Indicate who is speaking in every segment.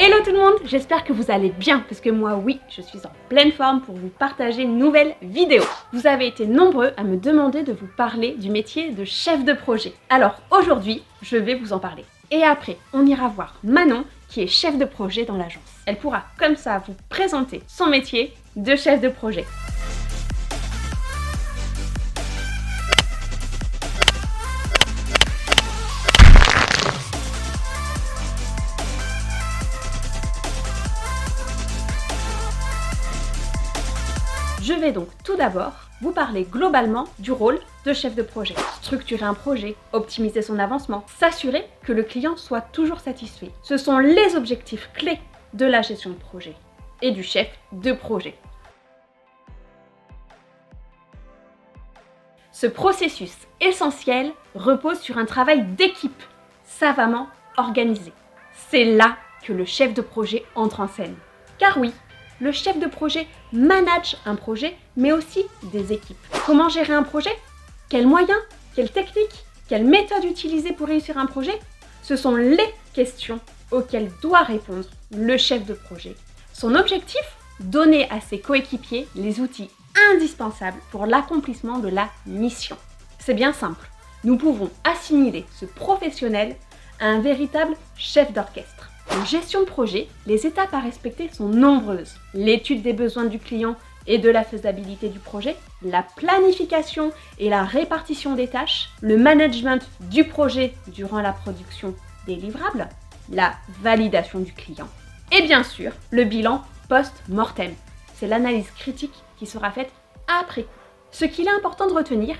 Speaker 1: Hello tout le monde, j'espère que vous allez bien parce que moi oui, je suis en pleine forme pour vous partager une nouvelle vidéo. Vous avez été nombreux à me demander de vous parler du métier de chef de projet. Alors aujourd'hui, je vais vous en parler. Et après, on ira voir Manon qui est chef de projet dans l'agence. Elle pourra comme ça vous présenter son métier de chef de projet. Je vais donc tout d'abord vous parler globalement du rôle de chef de projet. Structurer un projet, optimiser son avancement, s'assurer que le client soit toujours satisfait. Ce sont les objectifs clés de la gestion de projet et du chef de projet. Ce processus essentiel repose sur un travail d'équipe savamment organisé. C'est là que le chef de projet entre en scène. Car oui, le chef de projet manage un projet, mais aussi des équipes. Comment gérer un projet? Quels moyens? Quelles techniques? Quelles méthodes utiliser pour réussir un projet? Ce sont les questions auxquelles doit répondre le chef de projet. Son objectif? Donner à ses coéquipiers les outils indispensables pour l'accomplissement de la mission. C'est bien simple. Nous pouvons assimiler ce professionnel à un véritable chef d'orchestre. En gestion de projet, les étapes à respecter sont nombreuses. L'étude des besoins du client et de la faisabilité du projet, la planification et la répartition des tâches, le management du projet durant la production des livrables, la validation du client et bien sûr le bilan post-mortem. C'est l'analyse critique qui sera faite après coup. Ce qu'il est important de retenir,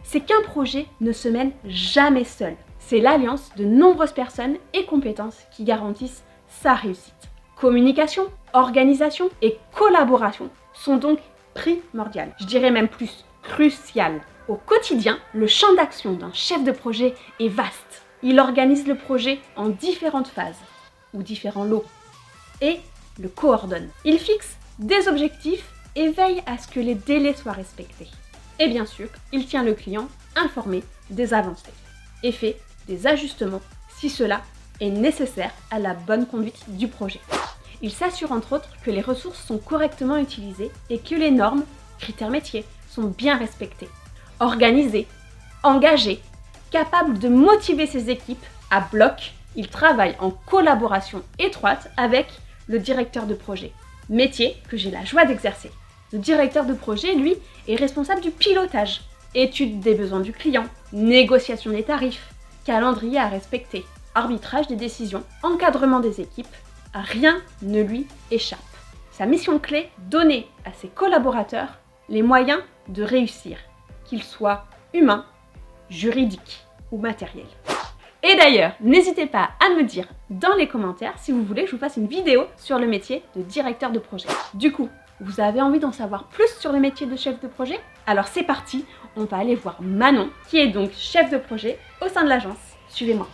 Speaker 1: c'est qu'un projet ne se mène jamais seul. C'est l'alliance de nombreuses personnes et compétences qui garantissent sa réussite. Communication, organisation et collaboration sont donc primordiales. Je dirais même plus cruciales. Au quotidien, le champ d'action d'un chef de projet est vaste. Il organise le projet en différentes phases ou différents lots et le coordonne. Il fixe des objectifs et veille à ce que les délais soient respectés. Et bien sûr, il tient le client informé des avancées et fait des ajustements si cela est nécessaire à la bonne conduite du projet. Il s'assure entre autres que les ressources sont correctement utilisées et que les normes, critères métiers, sont bien respectés. Organisé, engagé, capable de motiver ses équipes à bloc, il travaille en collaboration étroite avec le directeur de projet, métier que j'ai la joie d'exercer. Le directeur de projet, lui, est responsable du pilotage, étude des besoins du client, négociation des tarifs, calendrier à respecter, arbitrage des décisions, encadrement des équipes, rien ne lui échappe. Sa mission clé, donner à ses collaborateurs les moyens de réussir, qu'ils soient humains, juridiques ou matériels. Et d'ailleurs, n'hésitez pas à me dire dans les commentaires si vous voulez que je vous fasse une vidéo sur le métier de directeur de projet. Du coup, vous avez envie d'en savoir plus sur le métier de chef de projet? Alors c'est parti, on va aller voir Manon, qui est donc chef de projet au sein de l'agence. Suivez-moi.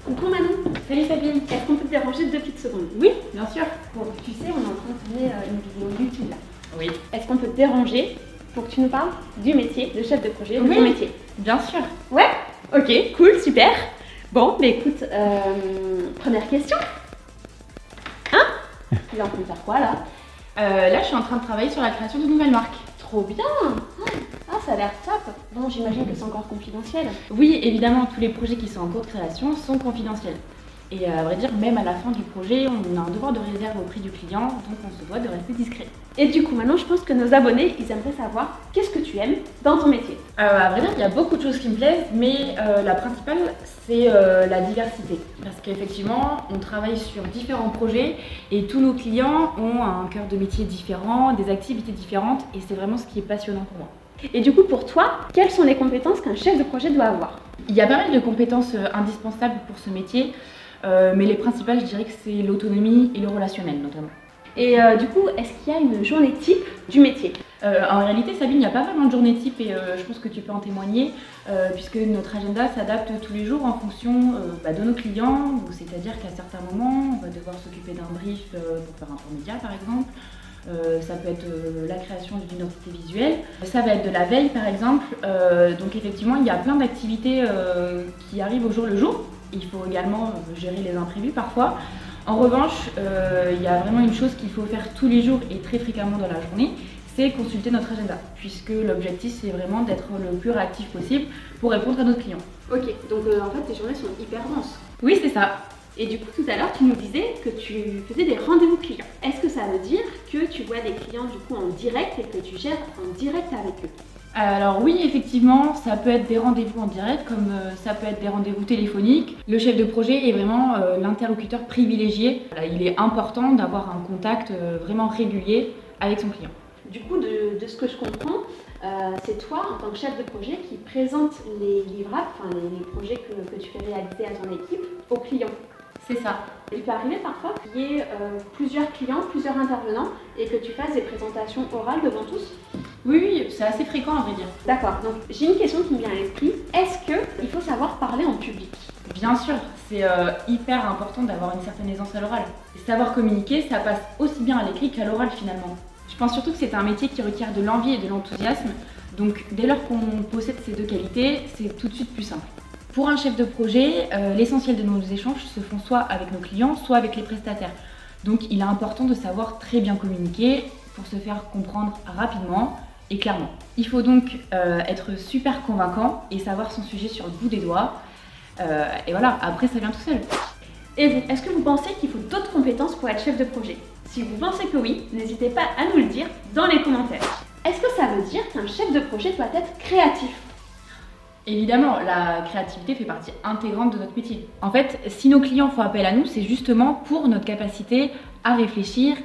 Speaker 1: Coucou Manon.
Speaker 2: Salut Sabine.
Speaker 1: Est-ce qu'on peut te déranger 2 petites secondes?
Speaker 2: Oui, bien sûr.
Speaker 1: Bon, tu sais, on est en train de tourner une vidéo YouTube là.
Speaker 2: Oui.
Speaker 1: Est-ce qu'on peut te déranger pour que tu nous parles du métier de chef de projet, de
Speaker 2: Oui.
Speaker 1: ton métier?
Speaker 2: Bien sûr.
Speaker 1: Ouais. Ok, cool, super. Bon, mais écoute, première question. Tu es en train de faire quoi là?
Speaker 2: Là, je suis en train de travailler sur la création d'une nouvelle marque.
Speaker 1: Trop bien. Ah, ça a l'air top. Bon, j'imagine que c'est encore confidentiel.
Speaker 2: Oui, évidemment, tous les projets qui sont en cours de création sont confidentiels. Et à vrai dire, même à la fin du projet, on a un devoir de réserve auprès du client, donc on se doit de rester discret.
Speaker 1: Et du coup, maintenant, je pense que nos abonnés, ils aimeraient savoir qu'est-ce que tu aimes dans ton métier.
Speaker 2: À vrai dire, il y a beaucoup de choses qui me plaisent, mais la principale, c'est la diversité. Parce qu'effectivement, on travaille sur différents projets et tous nos clients ont un cœur de métier différent, des activités différentes, et c'est vraiment ce qui est passionnant pour moi.
Speaker 1: Et du coup, pour toi, quelles sont les compétences qu'un chef de projet doit avoir?
Speaker 2: Il y a pas mal de compétences indispensables pour ce métier, mais les principales, je dirais que c'est l'autonomie et le relationnel notamment.
Speaker 1: Et du coup, est-ce qu'il y a une journée type du métier?
Speaker 2: En réalité, Sabine, il n'y a pas vraiment de journée type et je pense que tu peux en témoigner puisque notre agenda s'adapte tous les jours en fonction de nos clients, c'est-à-dire qu'à certains moments, on va devoir s'occuper d'un brief pour faire un plan média par exemple. Ça peut être la création d'une identité visuelle, ça va être de la veille par exemple, donc effectivement il y a plein d'activités qui arrivent au jour le jour. Il faut également gérer les imprévus parfois. En revanche, il y a vraiment une chose qu'il faut faire tous les jours et très fréquemment dans la journée, c'est consulter notre agenda, puisque l'objectif c'est vraiment d'être le plus réactif possible pour répondre à notre client.
Speaker 1: Ok, donc en fait tes journées sont hyper denses.
Speaker 2: Oui, c'est ça.
Speaker 1: Et du coup tout à l'heure tu nous disais que tu faisais des rendez-vous clients. Est-ce que ça veut dire que tu vois des clients du coup en direct et que tu gères en direct avec eux?
Speaker 2: Alors oui, effectivement, ça peut être des rendez-vous en direct, comme ça peut être des rendez-vous téléphoniques. Le chef de projet est vraiment l'interlocuteur privilégié. Voilà, il est important d'avoir un contact vraiment régulier avec son client.
Speaker 1: Du coup, de ce que je comprends, c'est toi, en tant que chef de projet, qui présente les livrables, enfin les projets que tu fais réaliser à ton équipe, aux clients.
Speaker 2: C'est ça.
Speaker 1: Il peut arriver parfois qu'il y ait plusieurs clients, plusieurs intervenants, et que tu fasses des présentations orales devant tous?
Speaker 2: Oui, c'est assez fréquent à vrai dire.
Speaker 1: D'accord, donc j'ai une question qui me vient à l'esprit. Est-ce qu'il faut savoir parler en public?
Speaker 2: Bien sûr, c'est hyper important d'avoir une certaine aisance à l'oral. Et savoir communiquer, ça passe aussi bien à l'écrit qu'à l'oral finalement. Je pense surtout que c'est un métier qui requiert de l'envie et de l'enthousiasme, donc dès lors qu'on possède ces deux qualités, c'est tout de suite plus simple. Pour un chef de projet, l'essentiel de nos échanges se font soit avec nos clients, soit avec les prestataires. Donc il est important de savoir très bien communiquer pour se faire comprendre rapidement et clairement. Il faut donc être super convaincant et savoir son sujet sur le bout des doigts. Et voilà, après ça vient tout seul.
Speaker 1: Et vous, est-ce que vous pensez qu'il faut d'autres compétences pour être chef de projet? Si vous pensez que oui, n'hésitez pas à nous le dire dans les commentaires. Est-ce que ça veut dire qu'un chef de projet doit être créatif?
Speaker 2: Évidemment, la créativité fait partie intégrante de notre métier. En fait, si nos clients font appel à nous, c'est justement pour notre capacité à réfléchir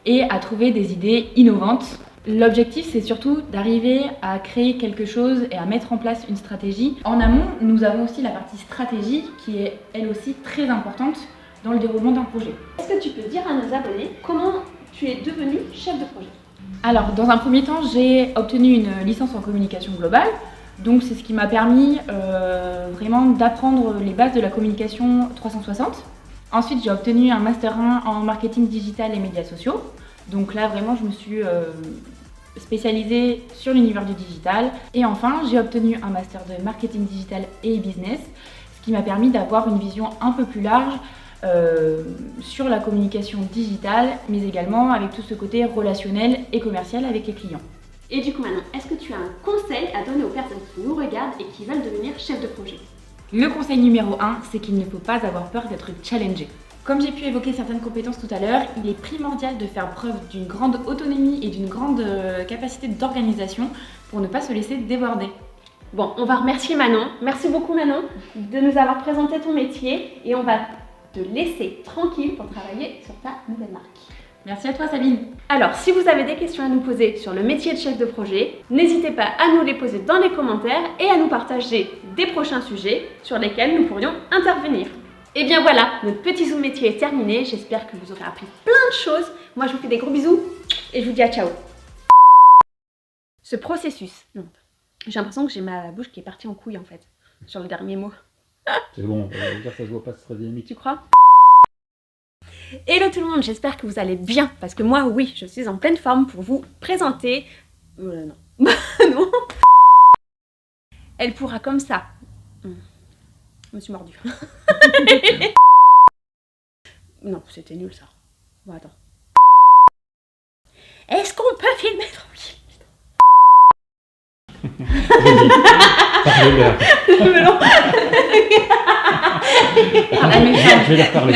Speaker 2: et à trouver des idées innovantes. L'objectif, c'est surtout d'arriver à créer quelque chose et à mettre en place une stratégie. En amont, nous avons aussi la partie stratégie qui est elle aussi très importante dans le déroulement d'un projet.
Speaker 1: Est-ce que tu peux dire à nos abonnés comment tu es devenu chef de projet?
Speaker 2: Alors, dans un premier temps, j'ai obtenu une licence en communication globale. Donc c'est ce qui m'a permis vraiment d'apprendre les bases de la communication 360. Ensuite, j'ai obtenu un Master 1 en marketing digital et médias sociaux. Donc là, vraiment, je me suis spécialisée sur l'univers du digital. Et enfin, j'ai obtenu un Master de marketing digital et business, ce qui m'a permis d'avoir une vision un peu plus large sur la communication digitale, mais également avec tout ce côté relationnel et commercial avec les clients.
Speaker 1: Et du coup Manon, est-ce que tu as un conseil à donner aux personnes qui nous regardent et qui veulent devenir chef de projet?
Speaker 2: Le conseil numéro 1, c'est qu'il ne faut pas avoir peur d'être challengé. Comme j'ai pu évoquer certaines compétences tout à l'heure, il est primordial de faire preuve d'une grande autonomie et d'une grande capacité d'organisation pour ne pas se laisser déborder.
Speaker 1: Bon, on va remercier Manon. Merci beaucoup Manon de nous avoir présenté ton métier et on va te laisser tranquille pour travailler sur ta nouvelle marque.
Speaker 2: Merci à toi Sabine.
Speaker 1: Alors, si vous avez des questions à nous poser sur le métier de chef de projet, n'hésitez pas à nous les poser dans les commentaires et à nous partager des prochains sujets sur lesquels nous pourrions intervenir. Et bien voilà, notre petit zoom métier est terminé. J'espère que vous aurez appris plein de choses. Moi, je vous fais des gros bisous et je vous dis à ciao. Ce processus, j'ai l'impression que j'ai ma bouche qui est partie en couille en fait, sur le dernier mot.
Speaker 3: C'est bon, ça se voit pas, c'est très dynamique.
Speaker 1: Tu crois? Hello tout le monde, j'espère que vous allez bien, parce que moi, oui, je suis en pleine forme pour vous présenter... non. Non. Elle pourra comme ça. Je me suis mordue. Non, c'était nul ça. Bon, attends. Est-ce qu'on peut filmer tranquille?
Speaker 3: Parlez-leur.
Speaker 1: Je me lance.
Speaker 3: Je vais leur parler.